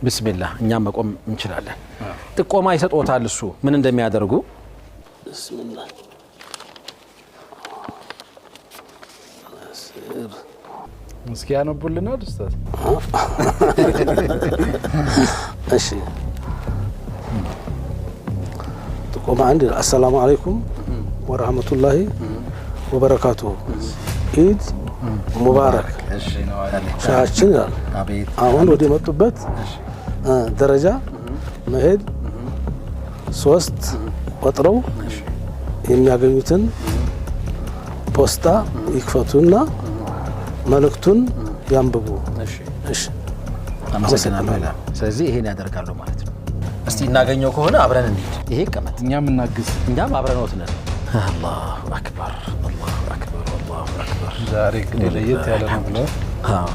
ቢስሚላህ እኛም መቆም እንችላለን ጥቆማ ይሰጥዎታል እሱ ምን እንደሚያደርጉ ቢስሚላህ እስኪ ያነቡልናል ኡስታዝ እሺ ጥቆማ አንድ አሰላሙ አለይኩም ወራህመቱላሂ ወበረካቱሁ ኢድ ሙባረክ እሺ ነው ሻችን አቤት አሁን ወደ መጡበት ደረጃ መሄድ 3 ቆጥረው የሚያገኙትን ፖስታ ይክፈቱና መልእክቱን ያንብቡ እሺ እሺ አመሰግናለሁ ይላል ስለዚህ ይሄን ያደርጋሉ ማለት ነው እስቲ እናገኘው ከሆነ አብረን እንሂድ ይሄ ቀመጥ እኛም እናግዝ እኛም አብረን ወጥነን አላሁ አክበር አላሁ አክበር አላሁ አክበር ዛሬ ግን ለየት ያለ ነው ብለው አዎ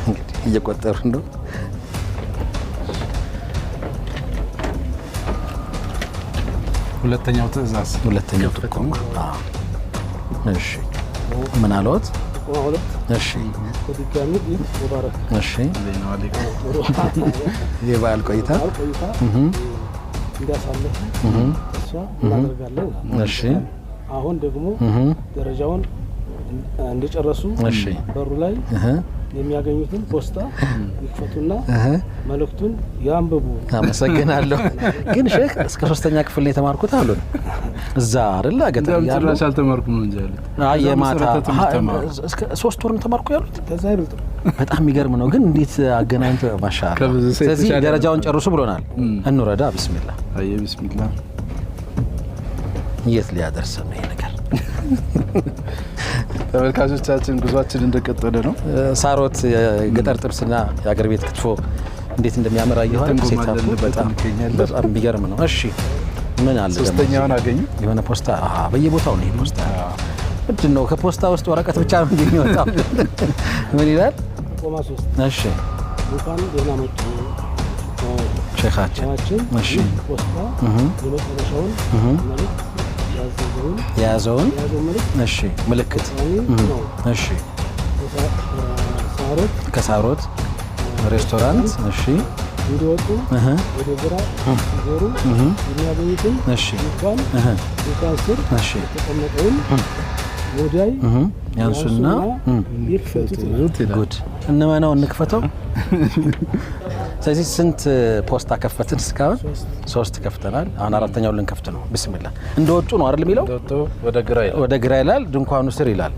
እንግዲህ እየቆጠሩ ነው ሁለተኛው ትዕዛዝ ጥቆማ አዎ እሺ ምን አለዎት እሺ በድጋሚ ኢድ ሙባረክ እሺ ሰላም አለይኩም የበዓል ቆይታ እንዲያሳልፉ ተስፋ እናደርጋለን እሺ አሁን ደግሞ ደረጃውን እንደጨረሱ እሺ በሩ ላይ የሚያገኙትን ፖስታ ይክፈቱና መልእክቱን ያንብቡ አመሰግናለሁ ግን ሼክ እስከ 3ኛ ክፍል ነው የተማርኩት አሉን እዛ አይደል አገጠር ያለው ጭራሽ አልተማርኩም ነው እንጂ ያሉት የማታ እስከ 3 ወር ነው ተማርኩ ያሉት ከዛ አይበልጥም በጣም የሚገርም ነው ግን እንዴት አገናኝቶ ማሻአላ ስለዚህ ደረጃውን ጨርሱ ብሎናል እንውረዳ ቢስሚላህ አይ ቢስሚላህ የት ሊያደርስ ነው ይሄ ነገር ተመልካቾቻችን ጉዟችን እንደቀጠለ ነው ሳሮት የገጠር ጥብስና የአገር ቤት ክትፎ እንዴት እንደሚያምር አየኋል ሴታቱ በጣም የሚገርም ነው እሺ ምን አለ ሶስተኛውን አገኙ የሆነ ፖስታ በየቦታው ነው ፖስታ ምንድነው ከፖስታ ውስጥ ወረቀት ብቻ ነው የሚወጣው ምን ይላል ጥቆማ 3 እሺ እንኳን ደህና መጡ ሼኻችን እሺ ፖስታ የመጨረሻውን መልእክት ያዘውን እሺ ምልክት እሺ ከሳሮት ሬስቶራንት እሺ እንዲወጡ ወደ ግራ ዞሩ የሚያገኙትን እሺ ዱካን ስር እሺ የተቀመጠውን ወዳይ ያንሱና ይክፈቱት ጉድ እንመናው እንክፈተው ስለዚህ ስንት ፖስታ ከፈትን እስካሁን 3 ከፍተናል አሁን አራተኛው ልንከፍት ነው ቢስሚላህ እንደወጡ ነው አይደል የሚለው ወደ ግራ ይላል ድንኳኑ ስር ይላል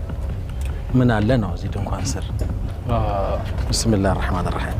ምን አለ ነው እዚህ ድንኳን ስር ቢስሚላህ الرحمن الرحيم